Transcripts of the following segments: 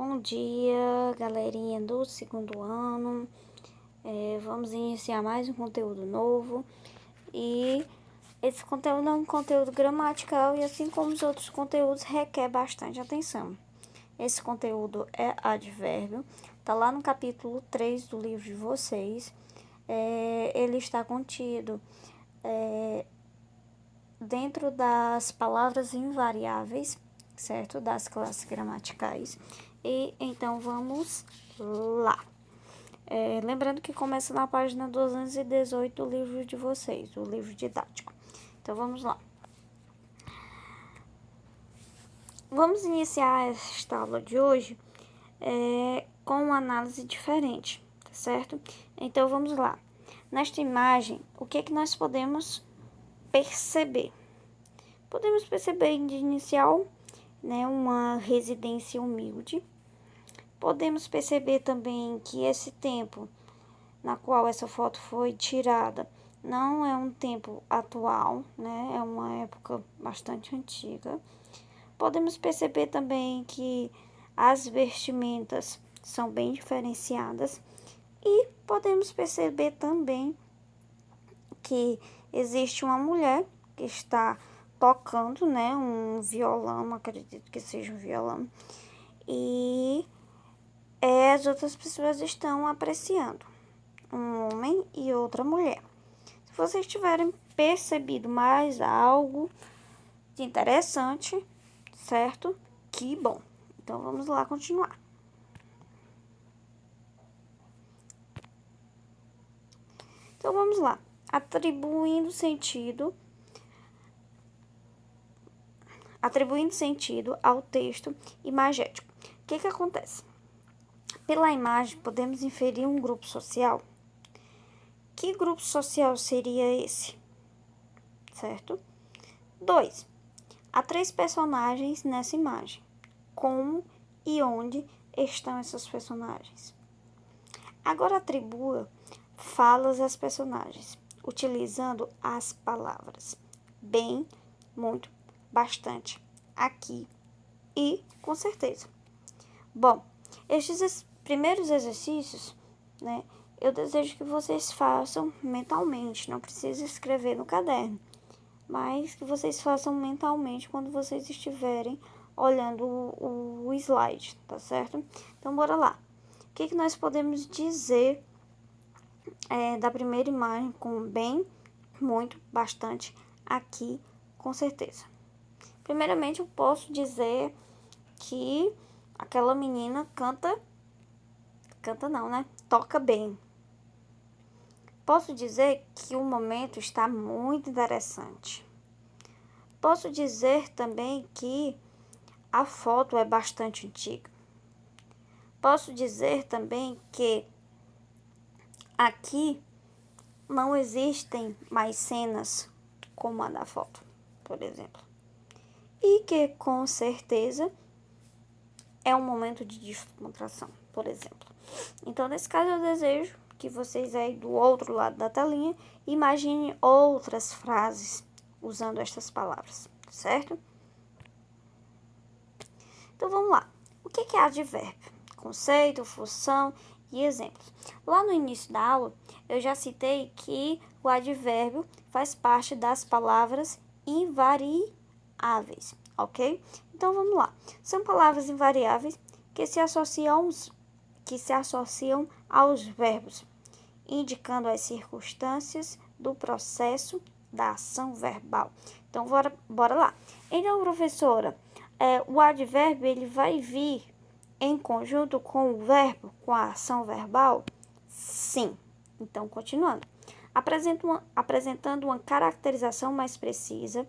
Bom dia, galerinha do segundo ano. Vamos iniciar mais um conteúdo novo. E esse conteúdo é um conteúdo gramatical e, assim como os outros conteúdos, requer bastante atenção. Esse conteúdo é advérbio, tá lá no capítulo 3 do livro de vocês. Ele está contido dentro das palavras invariáveis, certo? Das classes gramaticais. E então vamos lá. Lembrando que começa na página 218 do livro de vocês, do livro didático. Então vamos lá. Vamos iniciar esta aula de hoje com uma análise diferente, tá certo? Então vamos lá. Nesta imagem, o que nós podemos perceber? Podemos perceber de inicial, uma residência humilde. Podemos perceber também que esse tempo na qual essa foto foi tirada não é um tempo atual, é uma época bastante antiga. Podemos perceber também que as vestimentas são bem diferenciadas e podemos perceber também que existe uma mulher que está tocando, um violão, acredito que seja um violão, e as outras pessoas estão apreciando, um homem e outra mulher. Se vocês tiverem percebido mais algo de interessante, certo? Que bom. Então vamos lá continuar. Então vamos lá. Atribuindo sentido ao texto imagético. O que acontece? Pela imagem, podemos inferir um grupo social. Que grupo social seria esse? Certo? 2. Há 3 personagens nessa imagem. Como e onde estão essas personagens? Agora atribua falas às personagens, utilizando as palavras bem, muito, bastante, aqui e com certeza. Bom, estes primeiros exercícios, eu desejo que vocês façam mentalmente, não precisa escrever no caderno, mas que vocês façam mentalmente quando vocês estiverem olhando o slide, tá certo? Então, bora lá. O que nós podemos dizer da primeira imagem com bem, muito, bastante, aqui, com certeza? Primeiramente, eu posso dizer que aquela menina toca bem. Posso dizer que o momento está muito interessante. Posso dizer também que a foto é bastante antiga. Posso dizer também que aqui não existem mais cenas como a da foto, por exemplo. E que com certeza é um momento de descontração, por exemplo. Então, nesse caso, eu desejo que vocês aí do outro lado da telinha imaginem outras frases usando estas palavras, certo? Então, vamos lá. O que é advérbio? Conceito, função e exemplos. Lá no início da aula, eu já citei que o advérbio faz parte das palavras invariáveis, ok? Então, vamos lá. São palavras invariáveis que se associam aos verbos, indicando as circunstâncias do processo da ação verbal. Então, bora lá. Então, professora, o advérbio ele vai vir em conjunto com o verbo, com a ação verbal? Sim. Então, continuando. Apresentando uma caracterização mais precisa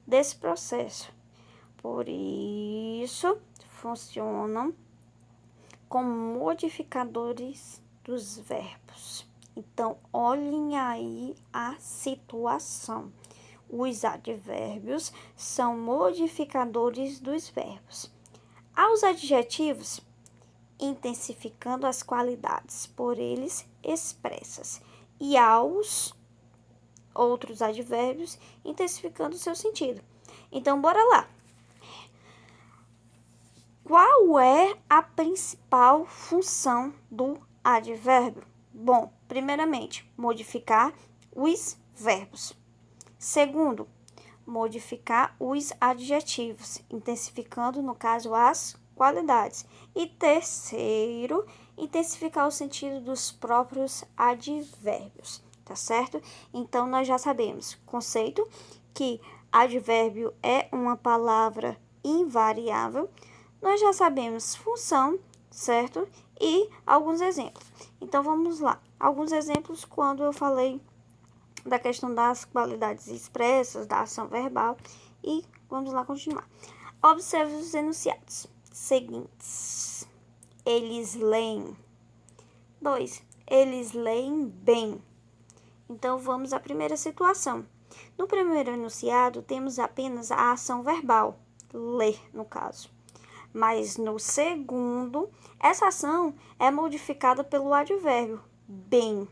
desse processo. Por isso, funcionam como modificadores dos verbos. Então, olhem aí a situação. Os advérbios são modificadores dos verbos. Aos adjetivos, intensificando as qualidades por eles expressas. E aos outros advérbios, intensificando o seu sentido. Então, bora lá. Qual é a principal função do advérbio? Bom, primeiramente, modificar os verbos. Segundo, modificar os adjetivos, intensificando, no caso, as qualidades. E terceiro, intensificar o sentido dos próprios advérbios, tá certo? Então, nós já sabemos, conceito, que advérbio é uma palavra invariável. Nós já sabemos função, certo? E alguns exemplos. Então, vamos lá. Alguns exemplos quando eu falei da questão das qualidades expressas, da ação verbal. E vamos lá continuar. Observe os enunciados seguintes. Eles leem. 2. Eles leem bem. Então, vamos à primeira situação. No primeiro enunciado, temos apenas a ação verbal, ler, no caso. Mas no segundo, essa ação é modificada pelo advérbio bem,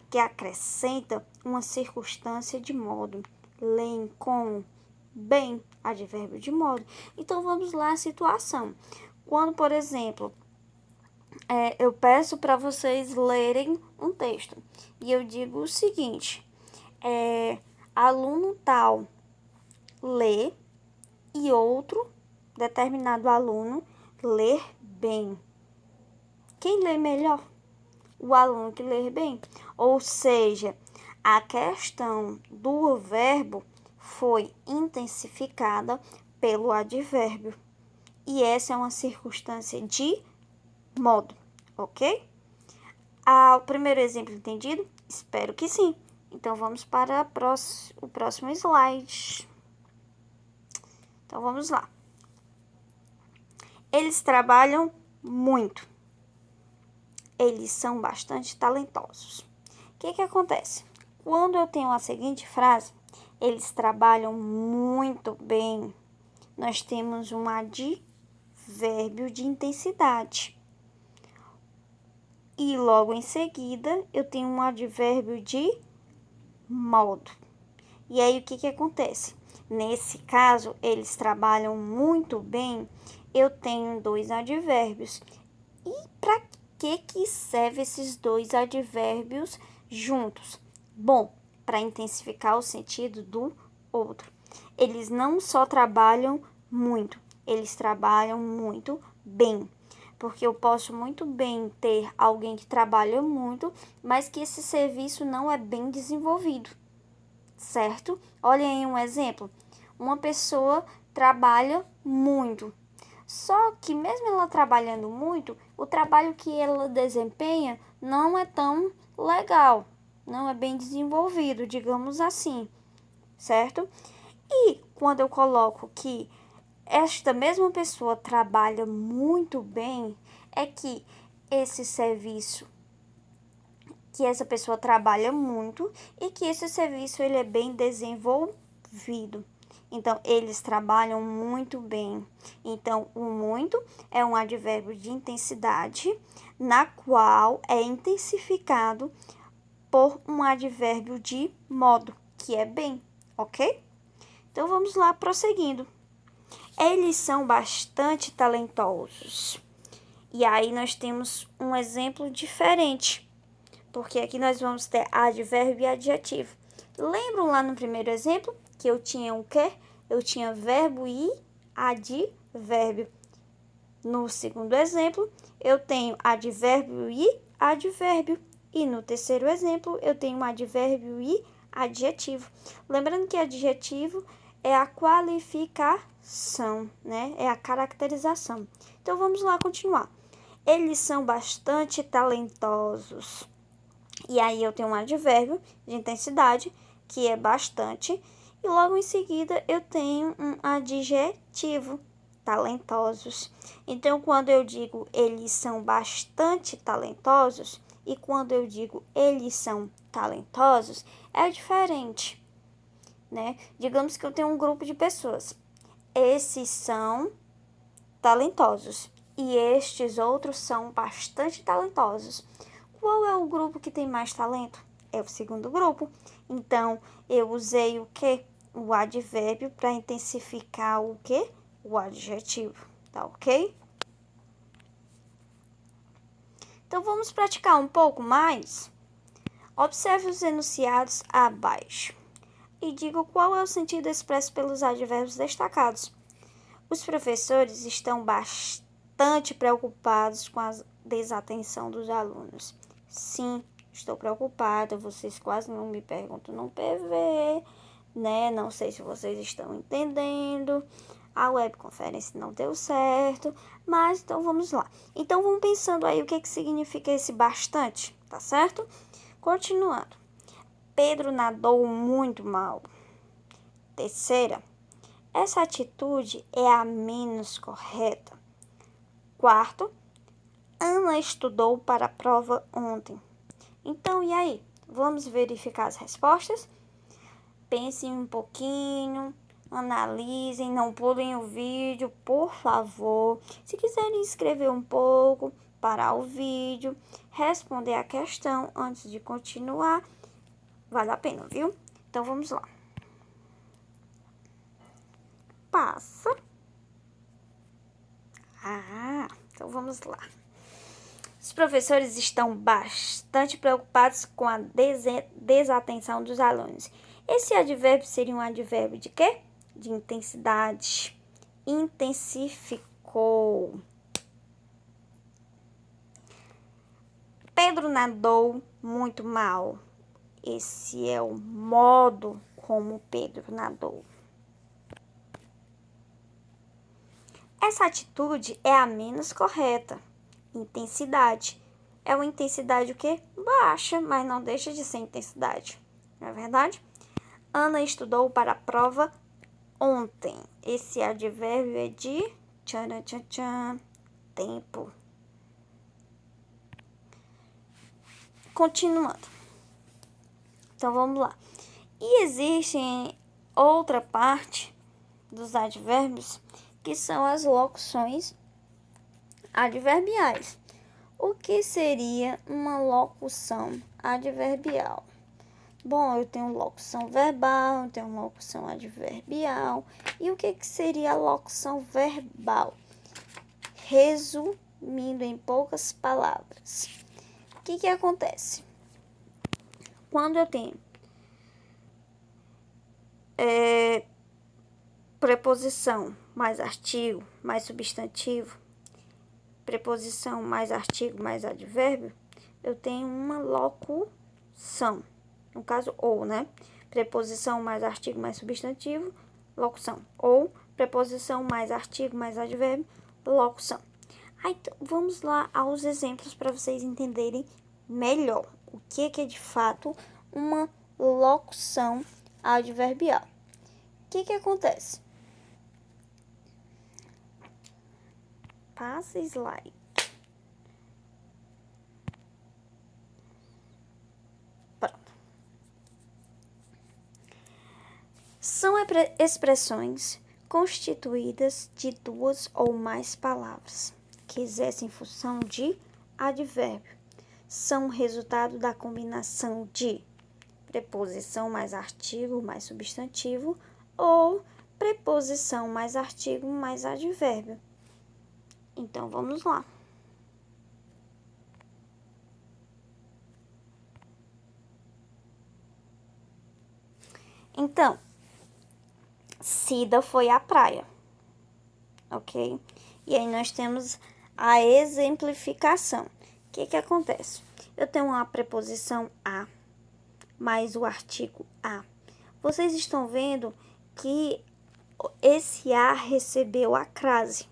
que acrescenta uma circunstância de modo. Leem com bem, advérbio de modo. Então, vamos lá à situação. Quando, por exemplo, eu peço para vocês lerem um texto e eu digo o seguinte, aluno tal lê e outro determinado aluno ler bem. Quem lê melhor? O aluno que lê bem. Ou seja, a questão do verbo foi intensificada pelo advérbio. E essa é uma circunstância de modo, ok? O primeiro exemplo entendido? Espero que sim. Então, vamos para o próximo slide. Então, vamos lá. Eles trabalham muito. Eles são bastante talentosos. O que acontece? Quando eu tenho a seguinte frase, eles trabalham muito bem, nós temos um advérbio de intensidade. E logo em seguida, eu tenho um advérbio de modo. E aí, o que acontece? Nesse caso, eles trabalham muito bem, eu tenho dois advérbios. E para que serve esses dois advérbios juntos? Bom, para intensificar o sentido do outro. Eles não só trabalham muito, eles trabalham muito bem. Porque eu posso muito bem ter alguém que trabalha muito, mas que esse serviço não é bem desenvolvido, certo? Olhem aí um exemplo. Uma pessoa trabalha muito, só que mesmo ela trabalhando muito, o trabalho que ela desempenha não é tão legal, não é bem desenvolvido, digamos assim, certo? E quando eu coloco que esta mesma pessoa trabalha muito bem, é que esse serviço, que essa pessoa trabalha muito e que esse serviço ele é bem desenvolvido. Então, eles trabalham muito bem. Então, o muito é um advérbio de intensidade, na qual é intensificado por um advérbio de modo, que é bem, ok? Então, vamos lá, prosseguindo. Eles são bastante talentosos. E aí, nós temos um exemplo diferente, porque aqui nós vamos ter advérbio e adjetivo. Lembram lá no primeiro exemplo que eu tinha o quê? Eu tinha verbo e advérbio. No segundo exemplo, eu tenho advérbio e advérbio. E no terceiro exemplo, eu tenho advérbio e adjetivo. Lembrando que adjetivo é a qualificação, né? É a caracterização. Então, vamos lá continuar. Eles são bastante talentosos. E aí eu tenho um advérbio de intensidade, que é bastante, e logo em seguida eu tenho um adjetivo, talentosos. Então, quando eu digo eles são bastante talentosos, e quando eu digo eles são talentosos, é diferente, né? Digamos que eu tenho um grupo de pessoas. Esses são talentosos, e estes outros são bastante talentosos. Qual é o grupo que tem mais talento? É o segundo grupo. Então, eu usei o quê? O advérbio para intensificar o quê? O adjetivo, tá ok? Então, vamos praticar um pouco mais? Observe os enunciados abaixo e diga qual é o sentido expresso pelos advérbios destacados. Os professores estão bastante preocupados com a desatenção dos alunos. Sim, estou preocupada, vocês quase não me perguntam no PV, né? Não sei se vocês estão entendendo. A webconferência não deu certo, mas então vamos lá. Então vamos pensando aí o que significa esse bastante, tá certo? Continuando. Pedro nadou muito mal. Terceira, essa atitude é a menos correta. Quarto, Ana estudou para a prova ontem. Então, e aí? Vamos verificar as respostas? Pensem um pouquinho, analisem, não pulem o vídeo, por favor. Se quiserem escrever um pouco, parar o vídeo, responder a questão antes de continuar, vale a pena, viu? Então, vamos lá. Passa. Então vamos lá. Os professores estão bastante preocupados com a desatenção dos alunos. Esse advérbio seria um advérbio de quê? De intensidade. Intensificou. Pedro nadou muito mal. Esse é o modo como Pedro nadou. Essa atitude é a menos correta. Intensidade. É uma intensidade o quê? Baixa, mas não deixa de ser intensidade. Não é verdade? Ana estudou para a prova ontem. Esse advérbio é de tempo. Continuando. Então vamos lá. E existe outra parte dos advérbios que são as locuções adverbiais. O que seria uma locução adverbial? Bom, eu tenho locução verbal, eu tenho locução adverbial. E o que seria a locução verbal? Resumindo em poucas palavras, o que acontece? Quando eu tenho preposição mais artigo, mais substantivo, preposição mais artigo, mais advérbio, eu tenho uma locução. No caso, ou, né? Preposição mais artigo, mais substantivo, locução. Ou, preposição mais artigo, mais advérbio, locução. Aí, então, vamos lá aos exemplos para vocês entenderem melhor o que é de fato uma locução adverbial. O que acontece? Passa slide. Pronto. São expressões constituídas de duas ou mais palavras que exercem função de advérbio. São resultado da combinação de preposição mais artigo mais substantivo ou preposição mais artigo mais advérbio. Então, vamos lá. Então, Cida foi à praia, ok? E aí nós temos a exemplificação. O que acontece? Eu tenho uma preposição a mais o artigo a. Vocês estão vendo que esse a recebeu a crase,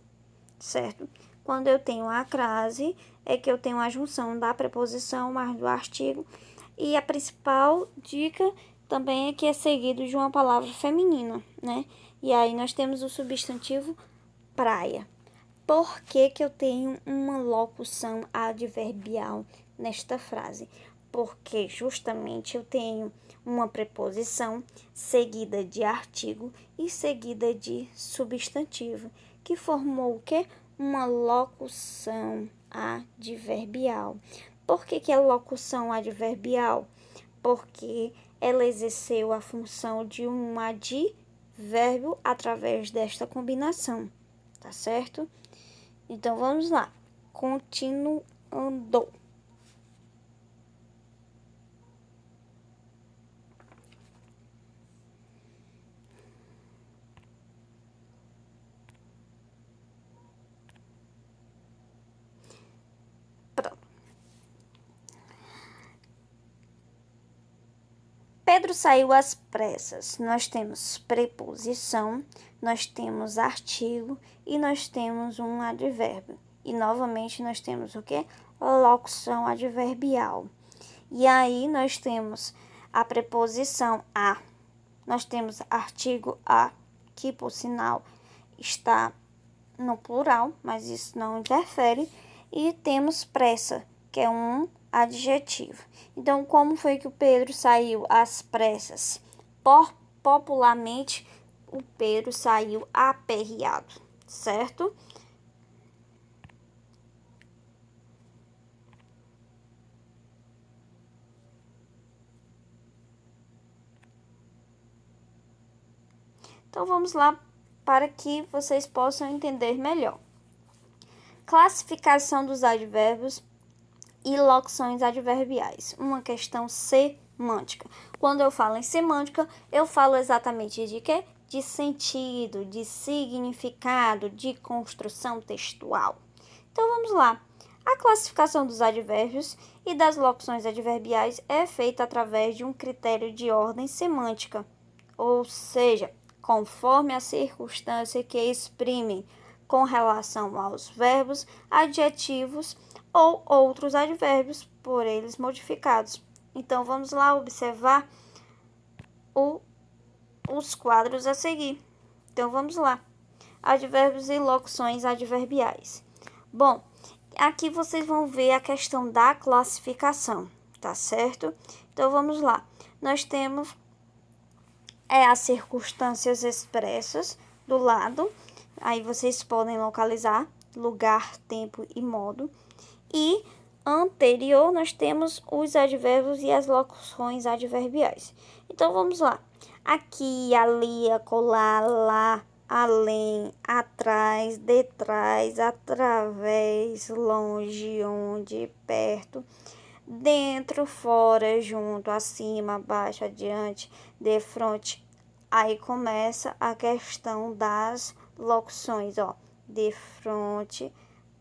certo? Quando eu tenho a crase, é que eu tenho a junção da preposição mais do artigo. E a principal dica também é que é seguido de uma palavra feminina, né? E aí nós temos o substantivo praia. Por que eu tenho uma locução adverbial nesta frase? Porque justamente eu tenho uma preposição seguida de artigo e seguida de substantivo, que formou o quê? Uma locução adverbial. Por que é locução adverbial? Porque ela exerceu a função de um advérbio através desta combinação, tá certo? Então, vamos lá. Continuando. Pedro saiu às pressas. Nós temos preposição, nós temos artigo e nós temos um advérbio. E novamente nós temos o quê? Locução adverbial. E aí nós temos a preposição a. Nós temos artigo a, que por sinal está no plural, mas isso não interfere. E temos pressa, que é um adjetivo. Então, como foi que o Pedro saiu às pressas? Popularmente, o Pedro saiu aperreado, certo? Então, vamos lá para que vocês possam entender melhor. Classificação dos advérbios e locuções adverbiais. Uma questão semântica. Quando eu falo em semântica, eu falo exatamente de quê? De sentido, de significado, de construção textual. Então vamos lá. A classificação dos advérbios e das locuções adverbiais é feita através de um critério de ordem semântica, ou seja, conforme a circunstância que exprimem com relação aos verbos, adjetivos ou outros advérbios por eles modificados. Então, vamos lá observar os quadros a seguir. Então, vamos lá. Advérbios e locuções adverbiais. Bom, aqui vocês vão ver a questão da classificação, tá certo? Então, vamos lá. Nós temos as circunstâncias expressas do lado. Aí vocês podem localizar lugar, tempo e modo. E anterior nós temos os advérbios e as locuções adverbiais. Então vamos lá. Aqui, ali, acolá, lá, além, atrás, detrás, através, longe, onde, perto, dentro, fora, junto, acima, abaixo, adiante, defronte. Aí começa a questão das locuções, ó, de frente,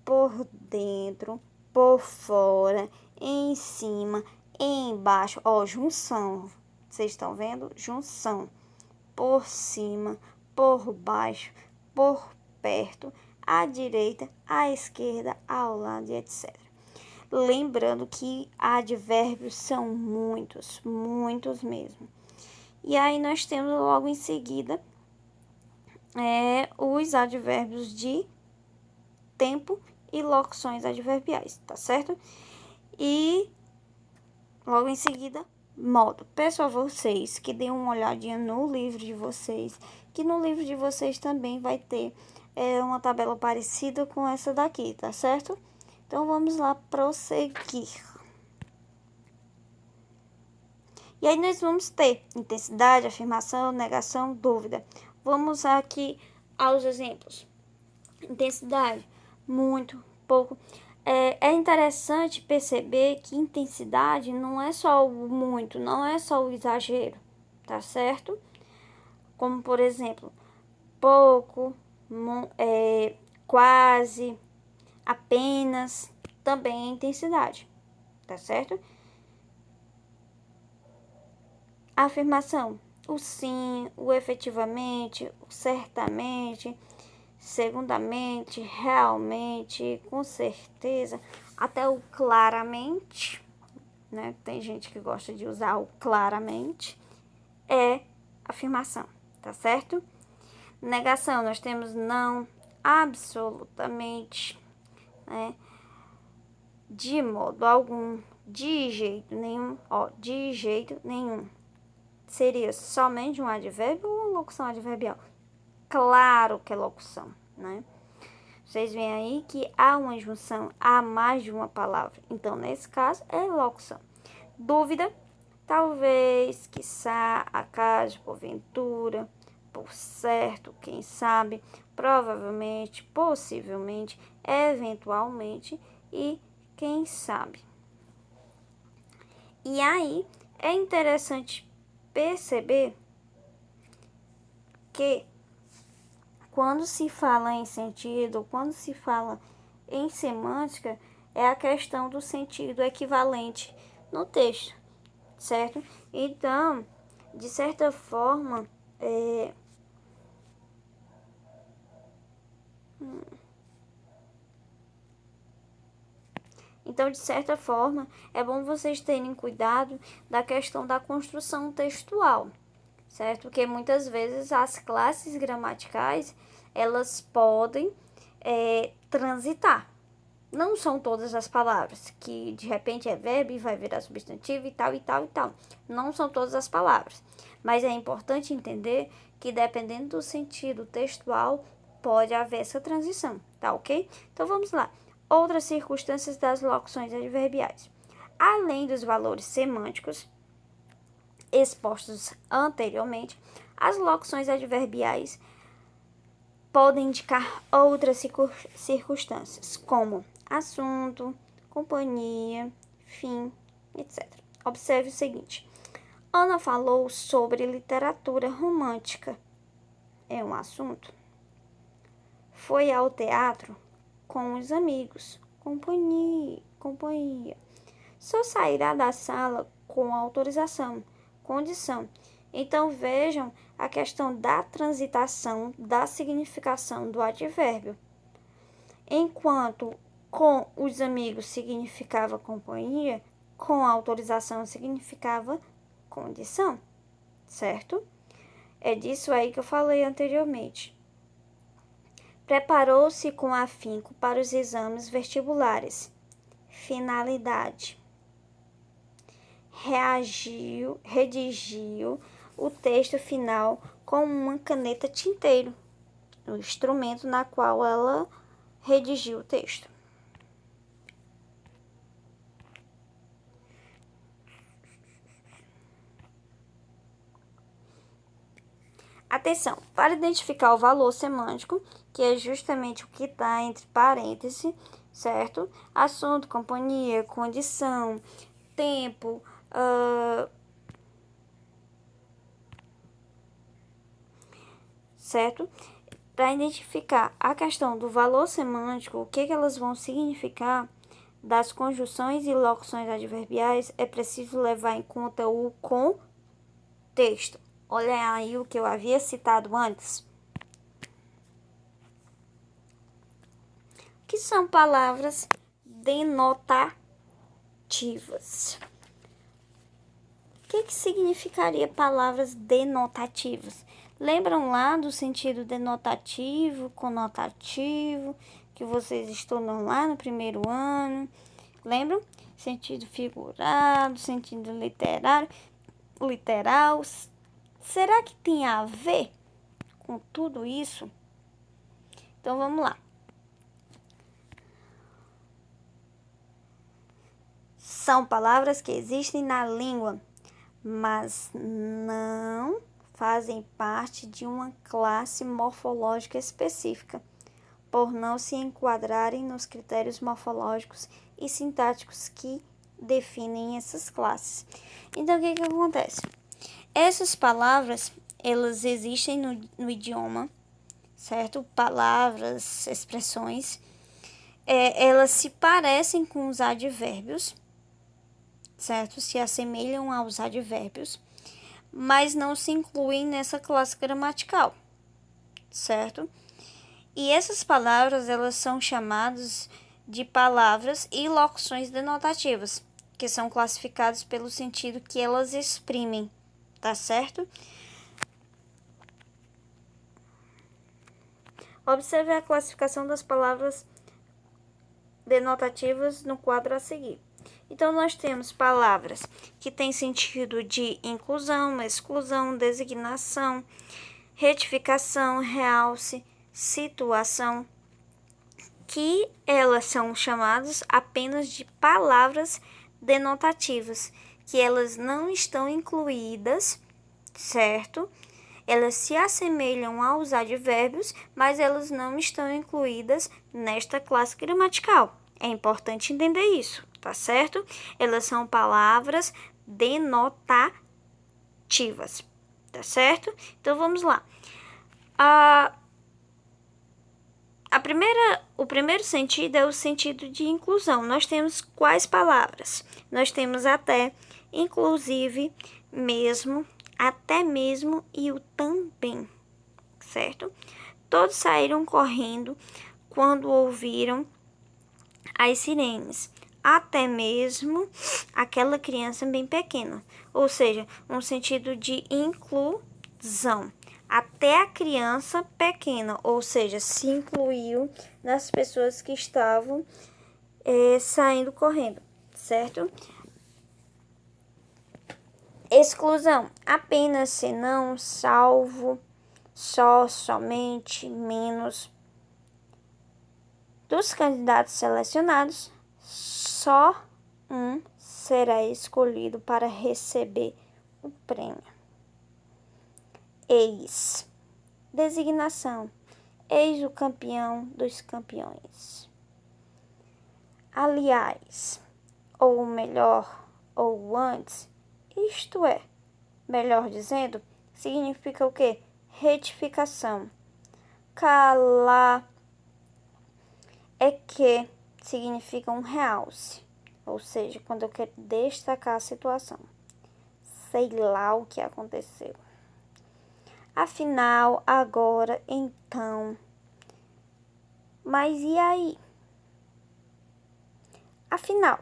por dentro, por fora, em cima, embaixo, ó, junção. Vocês estão vendo? Junção. Por cima, por baixo, por perto, à direita, à esquerda, ao lado e etc. Lembrando que advérbios são muitos, muitos mesmo. E aí nós temos logo em seguida os advérbios de tempo e locuções adverbiais, tá certo? E logo em seguida, modo. Peço a vocês que deem uma olhadinha no livro de vocês, que no livro de vocês também vai ter uma tabela parecida com essa daqui, tá certo? Então, vamos lá prosseguir. E aí, nós vamos ter intensidade, afirmação, negação, dúvida. Vamos aqui aos exemplos. Intensidade, muito, pouco. É interessante perceber que intensidade não é só o muito, não é só o exagero, tá certo? Como, por exemplo, pouco, quase, apenas, também é intensidade, tá certo? A afirmação, o sim, o efetivamente, o certamente, segundamente, realmente, com certeza, até o claramente, né? Tem gente que gosta de usar o claramente, é afirmação, tá certo? Negação, nós temos não, absolutamente, né? De modo algum, de jeito nenhum, ó, de jeito nenhum. Seria somente um advérbio ou uma locução adverbial? Claro que é locução, né? Vocês veem aí que há uma junção, há mais de uma palavra. Então, nesse caso, é locução. Dúvida, talvez, quiçá, acaso, porventura, por certo, quem sabe, provavelmente, possivelmente, eventualmente e quem sabe. E aí, é interessante perceber que quando se fala em sentido, quando se fala em semântica, é a questão do sentido equivalente no texto, certo? Então, de certa forma, Então, de certa forma, é bom vocês terem cuidado da questão da construção textual, certo? Porque muitas vezes as classes gramaticais, elas podem transitar. Não são todas as palavras, que de repente é verbo e vai virar substantivo e tal, e tal, e tal. Não são todas as palavras. Mas é importante entender que dependendo do sentido textual, pode haver essa transição, tá ok? Então vamos lá. Outras circunstâncias das locuções adverbiais. Além dos valores semânticos expostos anteriormente, as locuções adverbiais podem indicar outras circunstâncias, como assunto, companhia, fim, etc. Observe o seguinte: Ana falou sobre literatura romântica. É um assunto. Foi ao teatro com os amigos. Companhia. Só sairá da sala com autorização. Condição. Então vejam a questão da transitação da significação do advérbio. Enquanto com os amigos significava companhia, com autorização significava condição, certo? É disso aí que eu falei anteriormente. Preparou-se com afinco para os exames vestibulares. Finalidade. Redigiu o texto final com uma caneta tinteiro, o instrumento na qual ela redigiu o texto. Atenção, para identificar o valor semântico, que é justamente o que está entre parênteses, certo? Assunto, companhia, condição, tempo, certo? Para identificar a questão do valor semântico, o que elas vão significar das conjunções e locuções adverbiais, é preciso levar em conta o contexto. Olha aí o que eu havia citado antes. Que são palavras denotativas. O que significaria palavras denotativas? Lembram lá do sentido denotativo, conotativo, que vocês estudam lá no primeiro ano? Lembram? Sentido figurado, sentido literal. Será que tem a ver com tudo isso? Então vamos lá. São palavras que existem na língua, mas não fazem parte de uma classe morfológica específica, por não se enquadrarem nos critérios morfológicos e sintáticos que definem essas classes. Então, o que acontece? Essas palavras, elas existem no idioma, certo? Palavras, expressões, elas se parecem com os advérbios, certo? Se assemelham aos advérbios, mas não se incluem nessa classe gramatical, certo? E essas palavras, elas são chamadas de palavras e locuções denotativas, que são classificadas pelo sentido que elas exprimem, tá certo? Observe a classificação das palavras denotativas no quadro a seguir. Então, nós temos palavras que têm sentido de inclusão, exclusão, designação, retificação, realce, situação, que elas são chamadas apenas de palavras denotativas, que elas não estão incluídas, certo? Elas se assemelham aos advérbios, mas elas não estão incluídas nesta classe gramatical. É importante entender isso, tá certo? Elas são palavras denotativas, tá certo? Então, vamos lá. O primeiro sentido é o sentido de inclusão. Nós temos quais palavras? Nós temos até, inclusive, mesmo, até mesmo e o também, certo? Todos saíram correndo quando ouviram as sirenes, até mesmo aquela criança bem pequena, ou seja, um sentido de inclusão. Até a criança pequena, ou seja, se incluiu nas pessoas que estavam saindo correndo, certo? Exclusão, apenas, senão, salvo, só, somente, menos. Dos candidatos selecionados, só um será escolhido para receber o prêmio. Eis. Designação. Eis o campeão dos campeões. Aliás, ou melhor, ou antes, isto é, melhor dizendo, significa o quê? Retificação. Calar é que significa um realce, ou seja, quando eu quero destacar a situação. Sei lá o que aconteceu. Afinal, agora, então. Mas e aí? Afinal,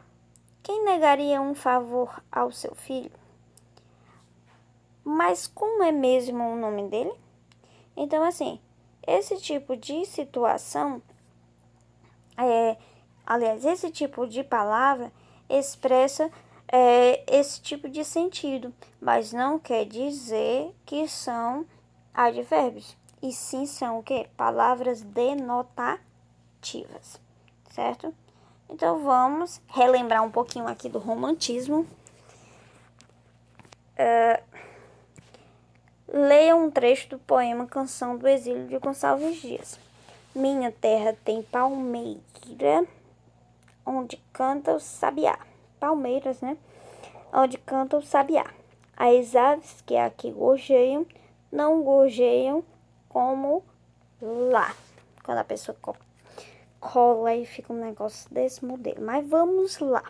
quem negaria um favor ao seu filho? Mas como é mesmo o nome dele? Então, assim, esse tipo de situação, esse tipo de palavra expressa esse tipo de sentido, mas não quer dizer que são advérbios, e sim são o quê? Palavras denotativas, certo? Então vamos relembrar um pouquinho aqui do romantismo. Leia um trecho do poema Canção do Exílio de Gonçalves Dias. Minha terra tem palmeira, onde canta o sabiá. Palmeiras, né? Onde canta o sabiá. As aves que aqui gorjeiam, não gorjeiam como lá. Quando a pessoa cola e fica um negócio desse modelo. Mas vamos lá.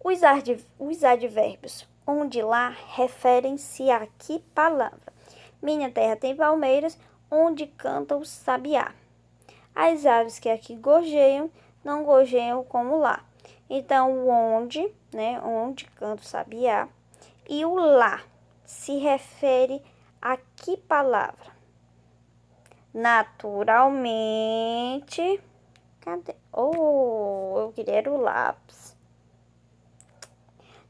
Os advérbios onde lá referem-se a que palavra? Minha terra tem palmeiras, onde canta o sabiá. As aves que aqui gorjeiam, não gorjeiam como lá. Então, o onde, né, onde canta o sabiá, e o lá se refere a que palavra? Naturalmente, cadê? Oh, eu queria era o lápis.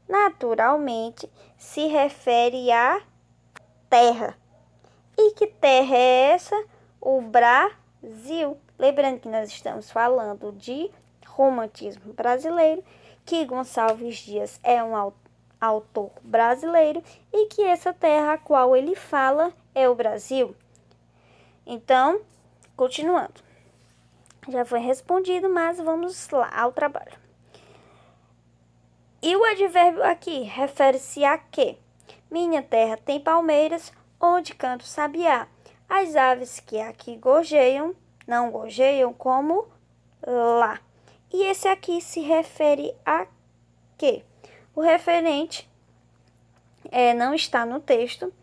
Naturalmente, se refere à terra. E que terra é essa? O Brasil. Lembrando que nós estamos falando de romantismo brasileiro, que Gonçalves Dias é um autor brasileiro e que essa terra a qual ele fala é o Brasil. Então, continuando. Já foi respondido, mas vamos lá ao trabalho. E o advérbio aqui refere-se a quê? Minha terra tem palmeiras, onde canta o sabiá. As aves que aqui gorjeiam, não gorjeiam como lá. E esse aqui se refere a quê? O referente não está no texto.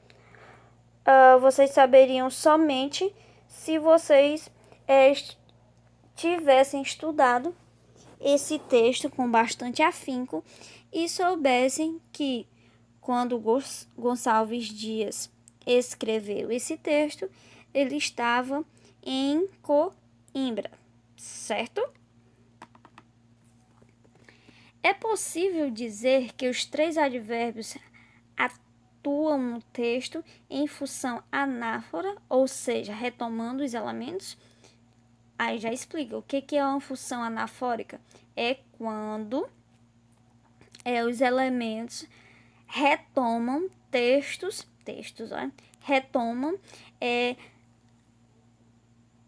Vocês saberiam somente se vocês tivessem estudado esse texto com bastante afinco e soubessem que quando Gonçalves Dias escreveu esse texto, ele estava em Coimbra, certo? É possível dizer que os três advérbios atuam no texto em função anáfora, ou seja, retomando os elementos? Aí já explica o que é uma função anafórica. É quando os elementos retomam retomam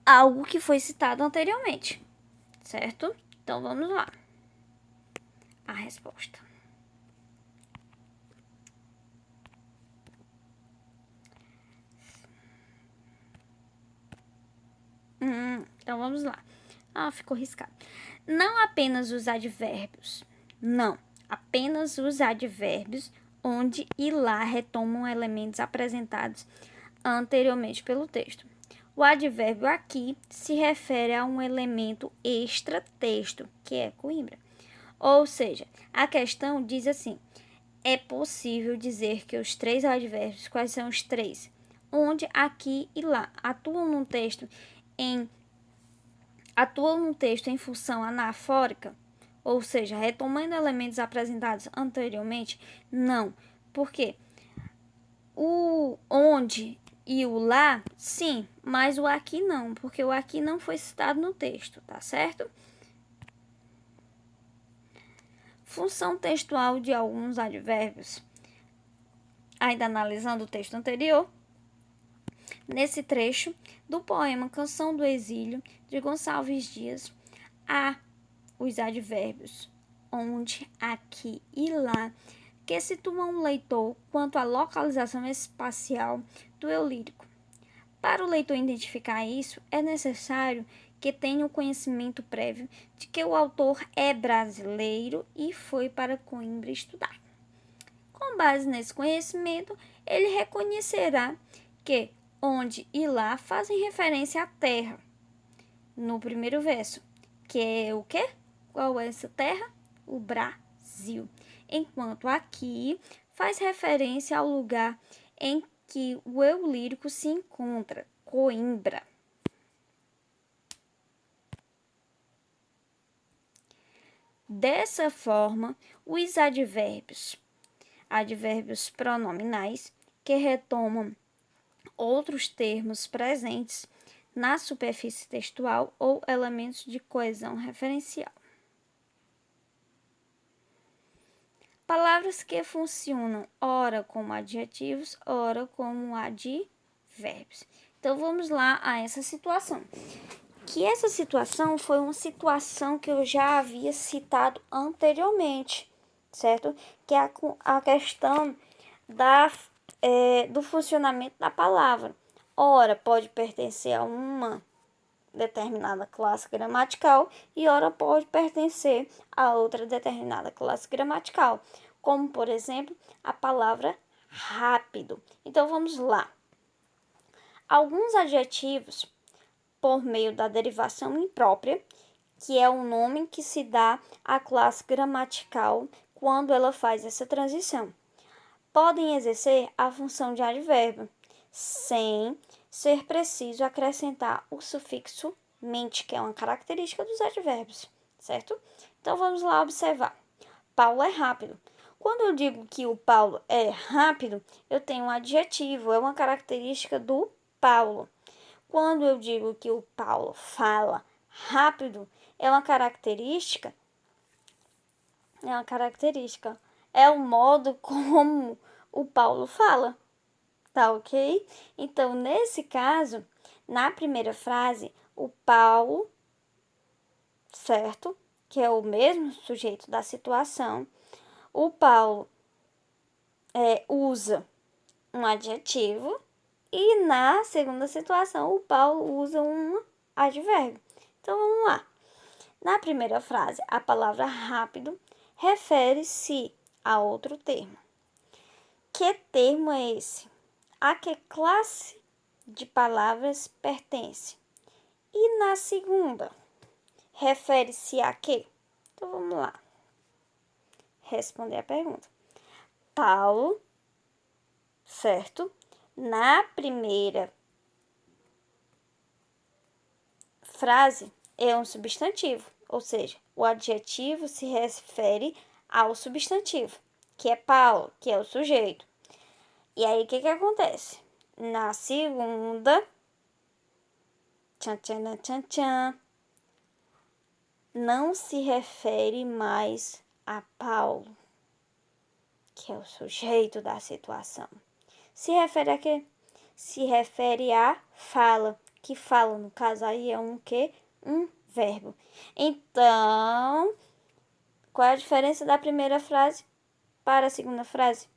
algo que foi citado anteriormente, certo? Então vamos lá. A resposta. Então vamos lá. Ficou riscado. Não apenas os advérbios. Não. apenas os advérbios onde e lá retomam elementos apresentados anteriormente pelo texto. O advérbio aqui se refere a um elemento extra-texto, que é Coimbra. Ou seja, a questão diz assim: é possível dizer que os três advérbios, quais são os três? Onde, aqui e lá, atuam no texto em função anafórica, ou seja, retomando elementos apresentados anteriormente? Não. Por quê? O onde e o lá, sim, mas o aqui não, porque o aqui não foi citado no texto, tá certo? Função textual de alguns advérbios. Ainda analisando o texto anterior, nesse trecho do poema Canção do Exílio, de Gonçalves Dias, há os advérbios onde, aqui e lá, que situam o leitor quanto à localização espacial do eu lírico. Para o leitor identificar isso, é necessário que tenha o conhecimento prévio de que o autor é brasileiro e foi para Coimbra estudar. Com base nesse conhecimento, ele reconhecerá que onde e lá fazem referência à terra. No primeiro verso, que é o quê? Qual é essa terra? O Brasil. Enquanto aqui faz referência ao lugar em que o eu lírico se encontra, Coimbra. Dessa forma, os advérbios pronominais, que retomam outros termos presentes na superfície textual ou elementos de coesão referencial. Palavras que funcionam ora como adjetivos, ora como advérbios. Então, vamos lá a essa situação. Que essa situação foi uma situação que eu já havia citado anteriormente, certo? Que é a questão do funcionamento da palavra. Ora, pode pertencer a uma determinada classe gramatical e ora pode pertencer a outra determinada classe gramatical, como, por exemplo, a palavra rápido. Então, vamos lá. Alguns adjetivos, por meio da derivação imprópria, que é o nome que se dá à classe gramatical quando ela faz essa transição, podem exercer a função de advérbio, sem ser preciso acrescentar o sufixo mente, que é uma característica dos advérbios, certo? Então, vamos lá observar. Paulo é rápido. Quando eu digo que o Paulo é rápido, eu tenho um adjetivo, é uma característica do Paulo. Quando eu digo que o Paulo fala rápido, é uma característica, é o modo como o Paulo fala, tá ok? Então, nesse caso, na primeira frase, o Paulo, certo? Que é o mesmo sujeito da situação, o Paulo usa um adjetivo e na segunda situação, o Paulo usa um advérbio. Então, vamos lá. Na primeira frase, a palavra rápido refere-se a outro termo. Que termo é esse? A que classe de palavras pertence? E na segunda, refere-se a quê? Então, vamos lá responder a pergunta. Paulo, certo? Na primeira frase é um substantivo, ou seja, o adjetivo se refere ao substantivo, que é Paulo, que é o sujeito. E aí, o que acontece? Na segunda, não se refere mais a Paulo, que é o sujeito da situação. Se refere a quê? Se refere a fala, que fala, no caso aí é um quê? Um verbo. Então, qual é a diferença da primeira frase para a segunda frase?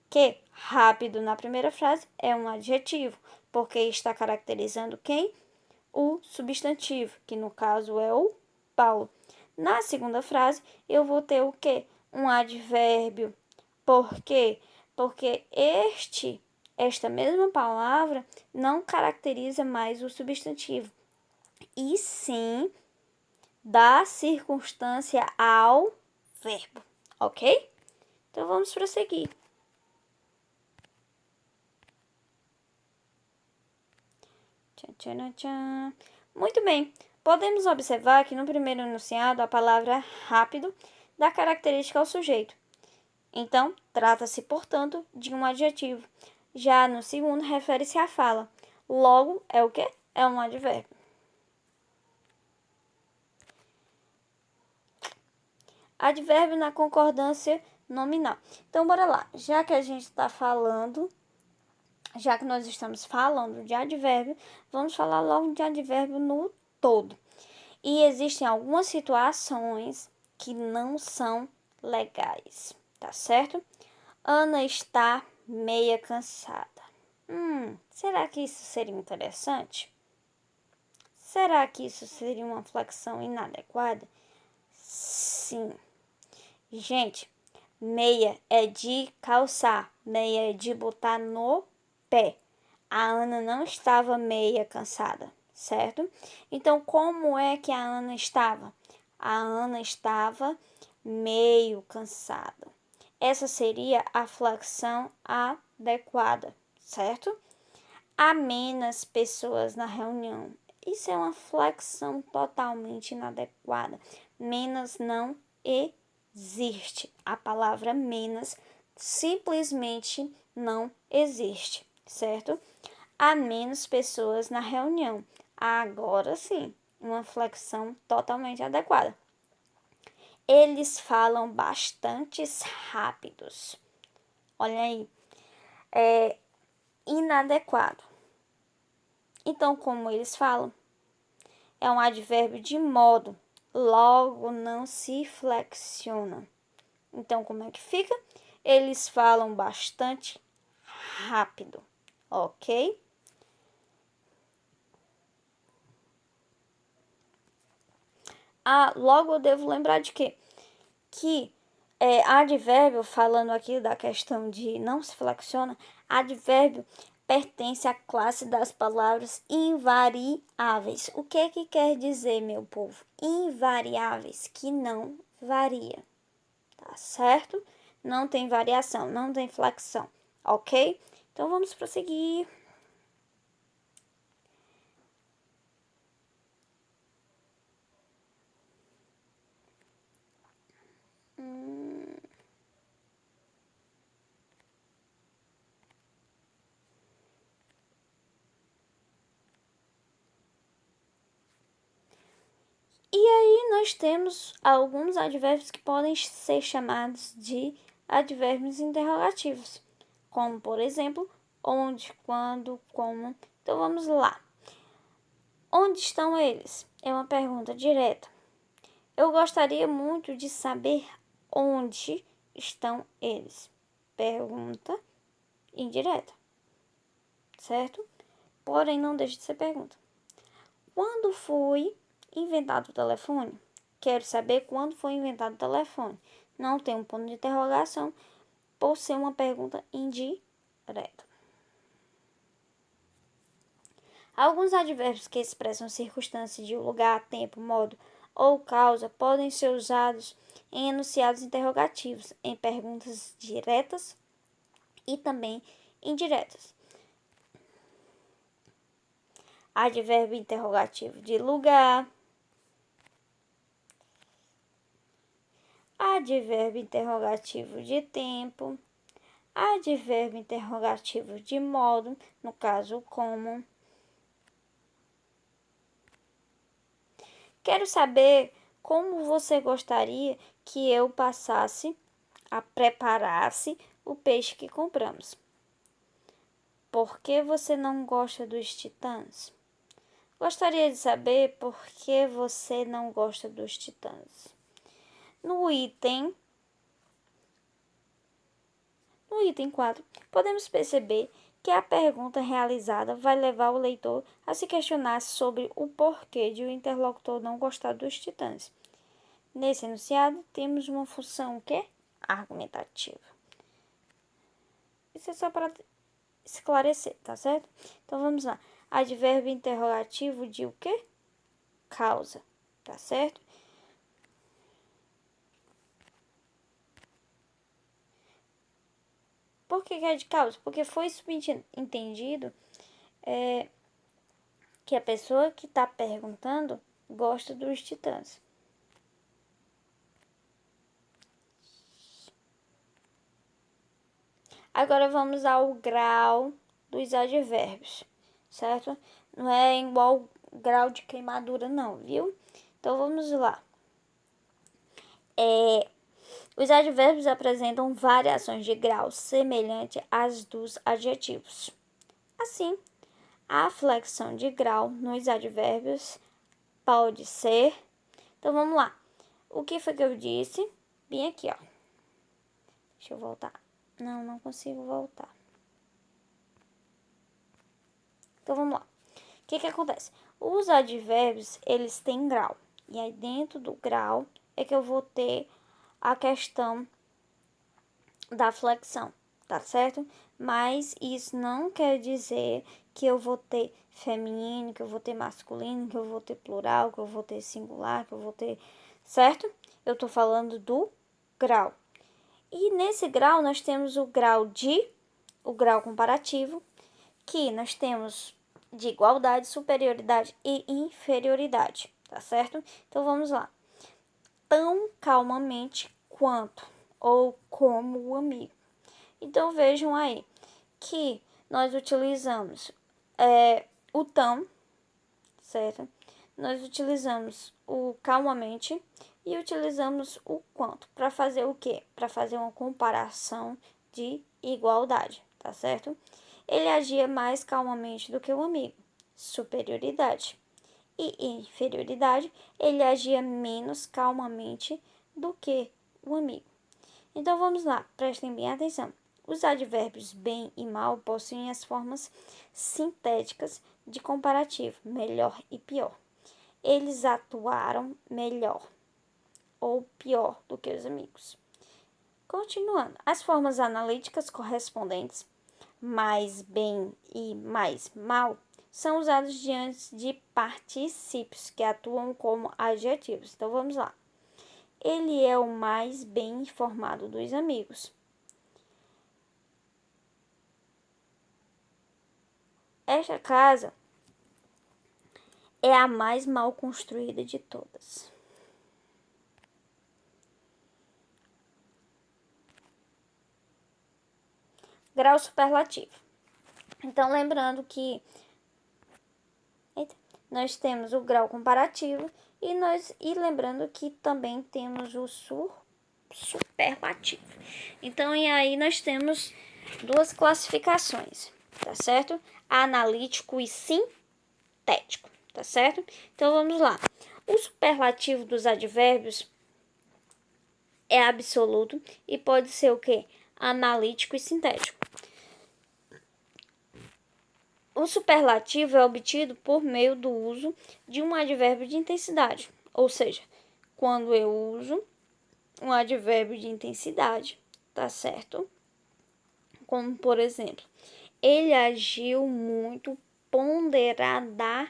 Que rápido na primeira frase é um adjetivo, porque está caracterizando quem? O substantivo, que no caso é o Paulo. Na segunda frase, eu vou ter o quê? um advérbio. Por quê? Porque esta mesma palavra não caracteriza mais o substantivo, e sim dá circunstância ao verbo, ok? Então vamos prosseguir. Tchan, tchan, tchan. Muito bem, podemos observar que no primeiro enunciado a palavra rápido dá característica ao sujeito. Então, trata-se, portanto, de um adjetivo. Já no segundo, refere-se à fala. Logo, é o quê? É um advérbio. Advérbio na concordância nominal. Então, bora lá. Já que nós estamos falando de advérbio, vamos falar logo de advérbio no todo. E existem algumas situações que não são legais, tá certo? Ana está meia cansada. Será que isso seria interessante? Será que isso seria uma flexão inadequada? Sim. Gente, meia é de calçar, meia é de botar no pé. A Ana não estava meia cansada, certo? Então, como é que a Ana estava? A Ana estava meio cansada. Essa seria a flexão adequada, certo? Há menos pessoas na reunião. Isso é uma flexão totalmente inadequada. Menos não existe. A palavra menos simplesmente não existe, certo? Há menos pessoas na reunião. Agora sim, uma flexão totalmente adequada. Eles falam bastante rápidos. Olha aí, é inadequado. Então, como eles falam, é um advérbio de modo, logo não se flexiona. Então, como é que fica? Eles falam bastante rápido, ok? Logo eu devo lembrar de quê? Que advérbio, falando aqui da questão de não se flexiona, advérbio pertence à classe das palavras invariáveis. O que quer dizer, meu povo? Invariáveis, que não varia, tá certo? Não tem variação, não tem flexão, ok? Então vamos prosseguir. E aí nós temos alguns advérbios que podem ser chamados de advérbios interrogativos, como por exemplo, onde, quando, como. Então vamos lá. Onde estão eles? É uma pergunta direta. Eu gostaria muito de saber onde estão eles. Pergunta indireta, certo? Porém, não deixa de ser pergunta. Quando foi inventado o telefone? Quero saber quando foi inventado o telefone. Não tem um ponto de interrogação por ser uma pergunta indireta. Alguns advérbios que expressam circunstâncias de lugar, tempo, modo ou causa podem ser usados em enunciados interrogativos, em perguntas diretas e também indiretas. Advérbio interrogativo de lugar, advérbio interrogativo de tempo, advérbio interrogativo de modo, no caso como. Quero saber como você gostaria que eu preparasse o peixe que compramos. Por que você não gosta dos titãs? Gostaria de saber por que você não gosta dos titãs. No item 4, podemos perceber que a pergunta realizada vai levar o leitor a se questionar sobre o porquê de o interlocutor não gostar dos titãs. Nesse enunciado, temos uma função que argumentativo. Isso é só para esclarecer, tá certo? Então, vamos lá. Advérbio interrogativo de o quê? Causa, tá certo? Por que é de causa? Porque foi subentendido que a pessoa que está perguntando gosta dos titãs. Agora vamos ao grau dos advérbios, certo? Não é igual grau de queimadura não, viu? Então vamos lá. Os advérbios apresentam variações de grau semelhante às dos adjetivos. Assim, a flexão de grau nos advérbios pode ser... Então vamos lá. O que foi que eu disse? Bem aqui, ó. Deixa eu voltar. Não consigo voltar. Então, vamos lá. O que acontece? Os advérbios, eles têm grau. E aí, dentro do grau, é que eu vou ter a questão da flexão, tá certo? Mas isso não quer dizer que eu vou ter feminino, que eu vou ter masculino, que eu vou ter plural, que eu vou ter singular, que eu vou ter... Certo? Eu tô falando do grau. E nesse grau, nós temos o grau comparativo, que nós temos de igualdade, superioridade e inferioridade, tá certo? Então, vamos lá. Tão calmamente quanto, ou como o amigo. Então, vejam aí que nós utilizamos o tão, certo? Nós utilizamos o calmamente e utilizamos o quanto. Para fazer o quê? Para fazer uma comparação de igualdade, tá certo? Ele agia mais calmamente do que o amigo. Superioridade. E inferioridade, ele agia menos calmamente do que o amigo. Então vamos lá, prestem bem atenção. Os advérbios bem e mal possuem as formas sintéticas de comparativo, melhor e pior. Eles atuaram melhor ou pior do que os amigos. Continuando, as formas analíticas correspondentes, mais bem e mais mal, são usados diante de particípios que atuam como adjetivos. Então vamos lá. Ele é o mais bem informado dos amigos. Esta casa é a mais mal construída de todas. Grau superlativo. Então, lembrando que nós temos o grau comparativo e lembrando que também temos o superlativo. Então, e aí nós temos duas classificações, tá certo? Analítico e sintético, tá certo? Então, vamos lá. O superlativo dos advérbios é absoluto e pode ser o quê? Analítico e sintético. O superlativo é obtido por meio do uso de um advérbio de intensidade, ou seja, quando eu uso um advérbio de intensidade, tá certo? Como, por exemplo, ele agiu muito ponderadamente.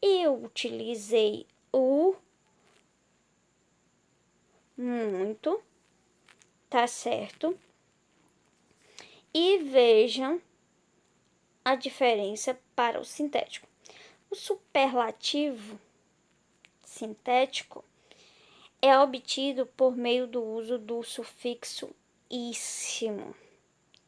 Eu utilizei o muito, tá certo? E vejam a diferença para o sintético. O superlativo sintético é obtido por meio do uso do sufixo íssimo,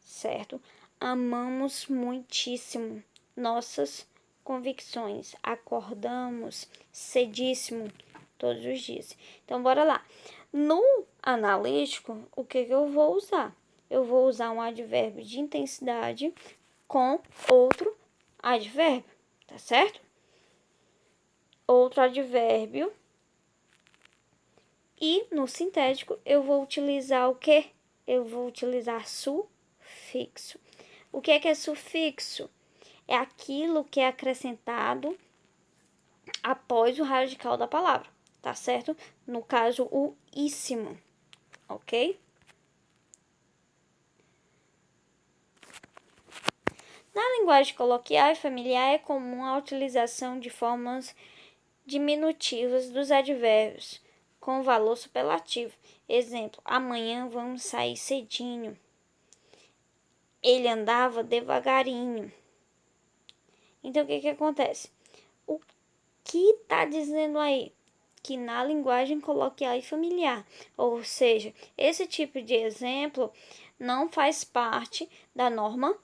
certo? Amamos muitíssimo nossas convicções, acordamos cedíssimo todos os dias. Então, bora lá. No analítico, o que eu vou usar? Eu vou usar um advérbio de intensidade com outro advérbio, tá certo? Outro advérbio. E no sintético, eu vou utilizar o quê? Eu vou utilizar sufixo. O que é sufixo? É aquilo que é acrescentado após o radical da palavra, tá certo? No caso, o íssimo, ok? Na linguagem coloquial e familiar é comum a utilização de formas diminutivas dos advérbios com valor superlativo. Exemplo: amanhã vamos sair cedinho. Ele andava devagarinho. Então, o que acontece? O que está dizendo aí? Que na linguagem coloquial e familiar, ou seja, esse tipo de exemplo não faz parte da norma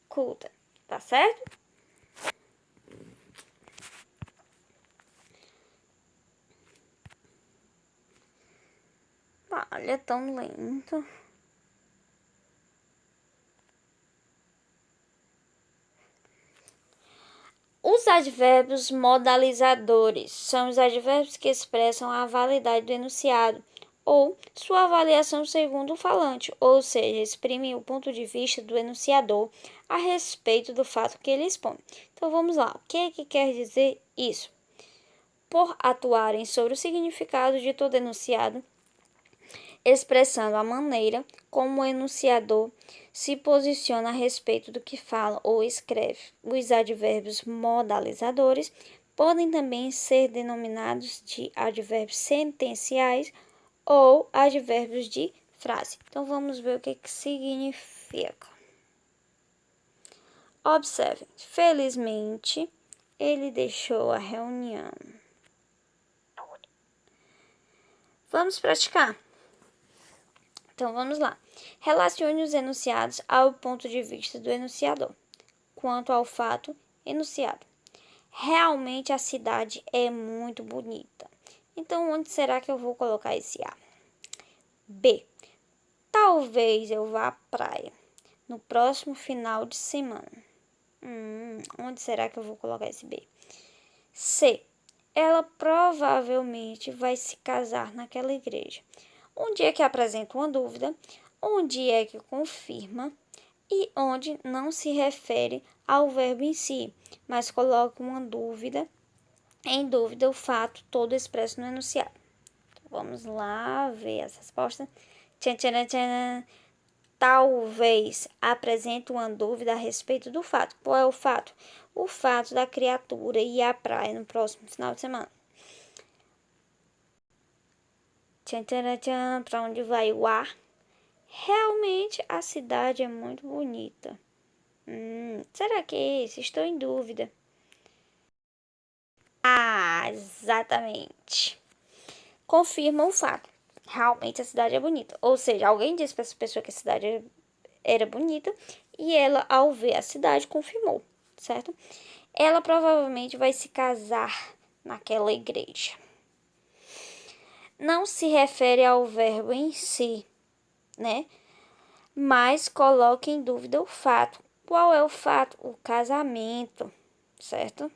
culta, tá certo? Olha, tão lento. Os advérbios modalizadores são os advérbios que expressam a validade do enunciado ou sua avaliação segundo o falante, ou seja, exprimem o ponto de vista do enunciador a respeito do fato que ele expõe. Então vamos lá, o que quer dizer isso? Por atuarem sobre o significado de todo enunciado, expressando a maneira como o enunciador se posiciona a respeito do que fala ou escreve. Os advérbios modalizadores podem também ser denominados de advérbios sentenciais ou advérbios de frase. Então vamos ver o que significa. Observe, felizmente ele deixou a reunião. Vamos praticar. Então vamos lá. Relacione os enunciados ao ponto de vista do enunciador. Quanto ao fato enunciado, realmente a cidade é muito bonita. Então, onde será que eu vou colocar esse A? B. Talvez eu vá à praia no próximo final de semana. Onde será que eu vou colocar esse B? C. Ela provavelmente vai se casar naquela igreja. Onde é que apresenta uma dúvida? Onde é que confirma? E onde não se refere ao verbo em si, mas coloca uma dúvida, em dúvida o fato todo expresso no enunciado. Então, vamos lá ver as respostas. Tchan, tchan, tchan. Talvez apresente uma dúvida a respeito do fato. Qual é o fato? O fato da criatura ir à praia no próximo final de semana. Tchan, tchan, tchan. Para onde vai o ar? Realmente a cidade é muito bonita. Será que é esse? Estou em dúvida. Exatamente. Confirma o fato. Realmente a cidade é bonita. Ou seja, alguém disse para essa pessoa que a cidade era bonita e ela, ao ver a cidade, confirmou, certo? Ela provavelmente vai se casar naquela igreja. Não se refere ao verbo em si, né? Mas coloca em dúvida o fato. Qual é o fato? O casamento, certo?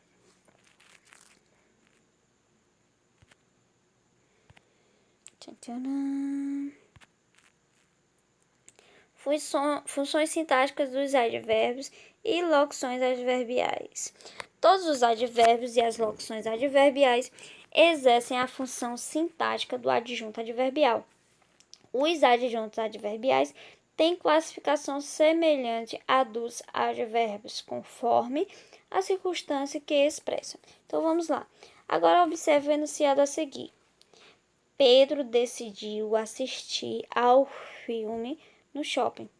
Funções sintáticas dos advérbios e locuções adverbiais. Todos os advérbios e as locuções adverbiais exercem a função sintática do adjunto adverbial. Os adjuntos adverbiais têm classificação semelhante à dos advérbios, conforme a circunstância que expressam. Então vamos lá. Agora observe o enunciado a seguir. Pedro decidiu assistir ao filme no shopping.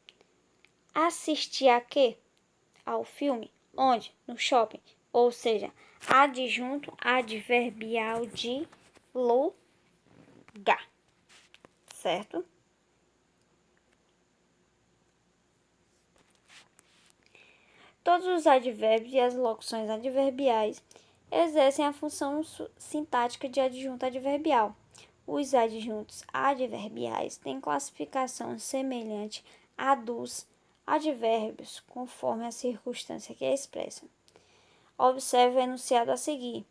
Assistir a quê? Ao filme. Onde? No shopping. Ou seja, adjunto adverbial de lugar. Certo? Todos os advérbios e as locuções adverbiais exercem a função sintática de adjunto adverbial. Os adjuntos adverbiais têm classificação semelhante à dos advérbios, conforme a circunstância que expressam. Observe o enunciado a seguir.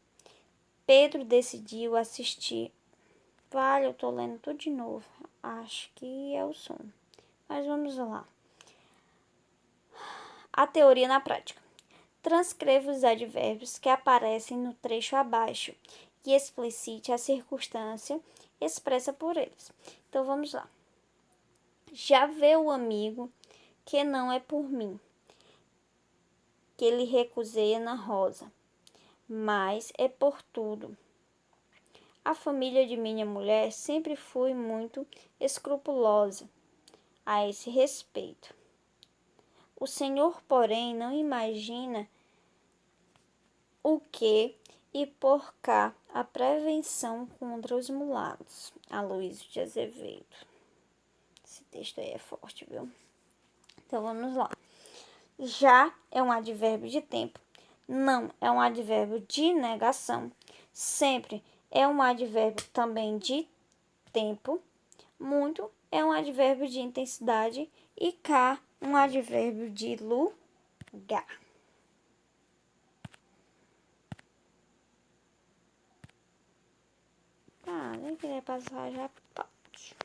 Pedro decidiu assistir. Vale, eu estou lendo tudo de novo. Acho que é o som. Mas vamos lá. A teoria na prática. Transcreva os advérbios que aparecem no trecho abaixo e explicite a circunstância expressa por eles. Então, vamos lá. Já vê o amigo que não é por mim, que ele recusei na rosa, mas é por tudo. A família de minha mulher sempre foi muito escrupulosa a esse respeito. O Senhor, porém, não imagina o que e por cá a prevenção contra os mulatos. Aloysio de Azevedo. Esse texto aí é forte, viu? Então vamos lá. Já é um advérbio de tempo. Não é um advérbio de negação. Sempre é um advérbio também de tempo. Muito é um advérbio de intensidade. E cá, um advérbio de lugar. Nem queria passar já. Pode.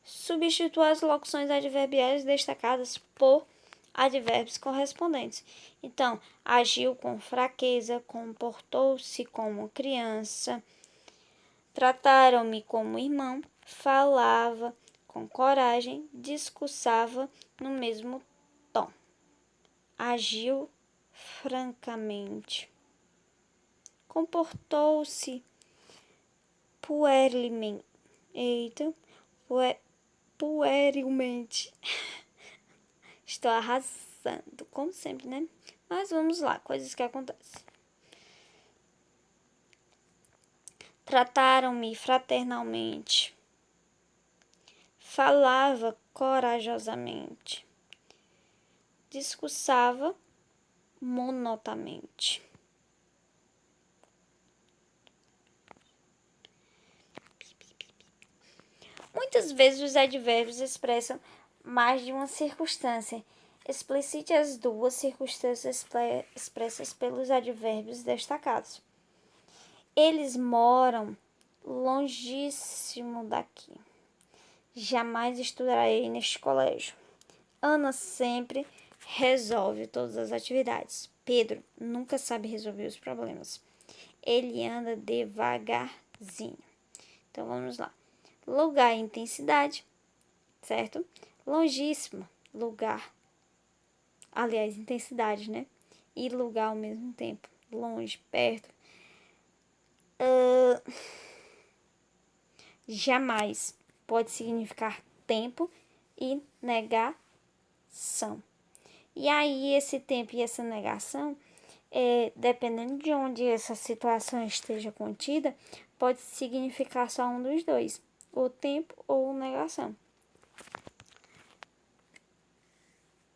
Substitua as locuções adverbiais destacadas por advérbios correspondentes. Então, agiu com fraqueza, comportou-se como criança, trataram-me como irmão, falava com coragem, discursava no mesmo tom, agiu francamente, comportou-se puerilmente, puerilmente. Estou arrasando, como sempre, né? Mas vamos lá, coisas que acontecem. Trataram-me fraternalmente. Falava corajosamente. Discursava monotamente. Muitas vezes os advérbios expressam mais de uma circunstância. Explicite as duas circunstâncias expressas pelos advérbios destacados. Eles moram longíssimo daqui. Jamais estudarei neste colégio. Ana sempre resolve todas as atividades. Pedro nunca sabe resolver os problemas. Ele anda devagarzinho. Então vamos lá. Lugar e intensidade, certo? Longíssimo, lugar. Aliás, intensidade, né? E lugar ao mesmo tempo. Longe, perto. Jamais pode significar tempo e negação. E aí, esse tempo e essa negação, dependendo de onde essa situação esteja contida, pode significar só um dos dois, ou tempo ou negação.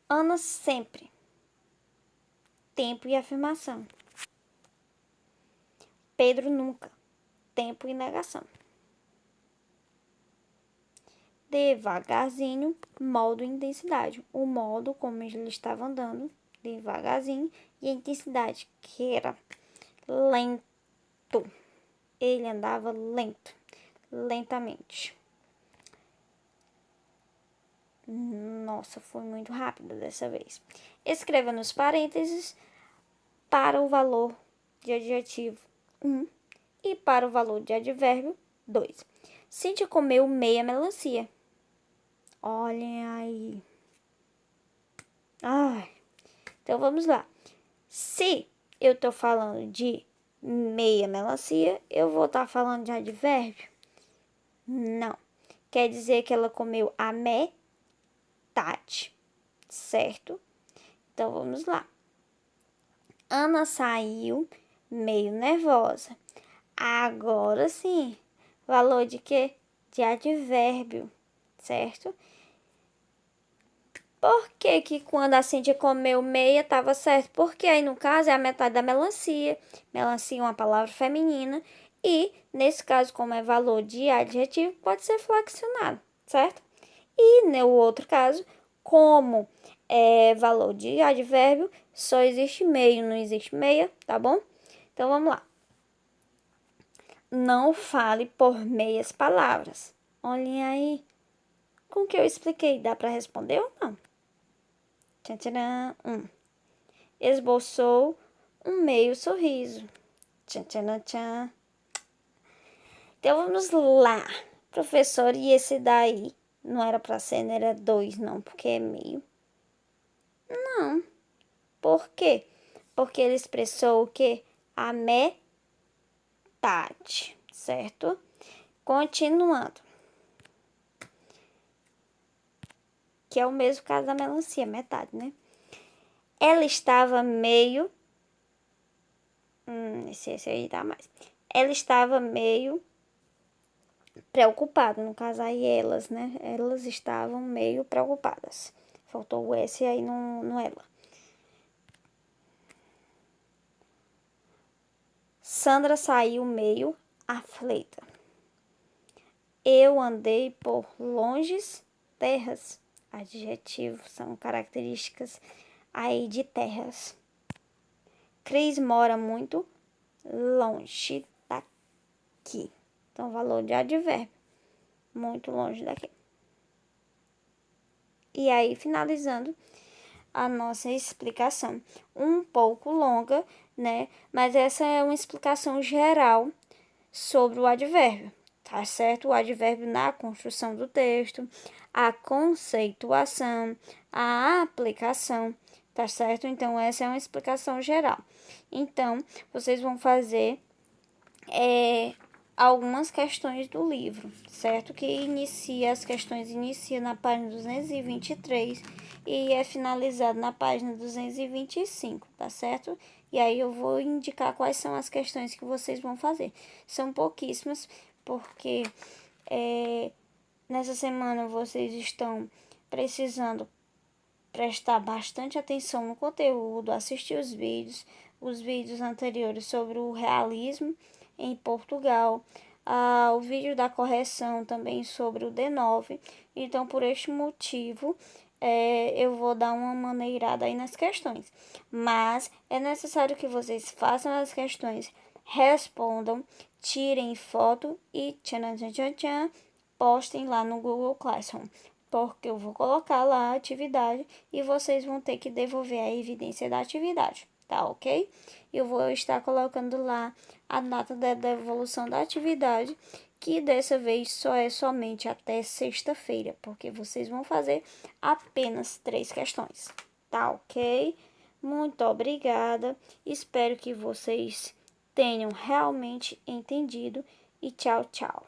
Ana sempre. Tempo e afirmação. Pedro nunca. Tempo e negação. Devagarzinho, modo e intensidade. O modo, como ele estava andando, devagarzinho, e a intensidade, que era lento. Ele andava lento, lentamente. Nossa, foi muito rápido dessa vez. Escreva nos parênteses para o valor de adjetivo 1 e para o valor de advérbio 2. Cíntia comeu meia melancia. Olhem aí. Então vamos lá. Se eu tô falando de meia melancia, eu vou estar falando de advérbio? Não. Quer dizer que ela comeu a metade, certo? Então vamos lá. Ana saiu meio nervosa. Agora sim. Valor de quê? De advérbio, certo? Por que que quando a Cíntia comeu meia estava certo? Porque aí no caso é a metade da melancia. Melancia é uma palavra feminina. E nesse caso, como é valor de adjetivo, pode ser flexionado, certo? E no outro caso, como é valor de advérbio, só existe meio, não existe meia, tá bom? Então vamos lá. Não fale por meias palavras. Olhem aí. Com o que eu expliquei, dá para responder ou não? Tchan, tcharam. Esboçou um meio sorriso. Tchan, tchan, tchan. Então vamos lá, professor, e esse daí? Não era para ser, não era 2, não, porque é meio. Não. Por quê? Porque ele expressou o quê? A metade, certo? Continuando. Que é o mesmo caso da melancia, metade, né? Ela estava meio... esse aí dá mais. Ela estava meio preocupada, no caso aí elas, né? Elas estavam meio preocupadas. Faltou o S aí no ela. Sandra saiu meio aflita. Eu andei por longes terras. Adjetivos são características aí de terras. Cris mora muito longe daqui. Então, valor de advérbio. Muito longe daqui. E aí, finalizando a nossa explicação. Um pouco longa, né? Mas essa é uma explicação geral sobre o advérbio, tá certo? O advérbio na construção do texto, a conceituação, a aplicação, tá certo? Então, essa é uma explicação geral. Então, vocês vão fazer algumas questões do livro, certo? Que as questões inicia na página 223 e é finalizado na página 225, tá certo? E aí eu vou indicar quais são as questões que vocês vão fazer. São pouquíssimas, porque nessa semana vocês estão precisando prestar bastante atenção no conteúdo, assistir os vídeos anteriores sobre o realismo em Portugal, o vídeo da correção também sobre o D9. Então, por este motivo, eu vou dar uma maneirada aí nas questões. Mas é necessário que vocês façam as questões, respondam, tirem foto e postem lá no Google Classroom, porque eu vou colocar lá a atividade e vocês vão ter que devolver a evidência da atividade, tá ok? Eu vou estar colocando lá a data da devolução da atividade, que dessa vez só é somente até sexta-feira, porque vocês vão fazer apenas 3 questões, tá ok? Muito obrigada, espero que vocês tenham realmente entendido e tchau, tchau.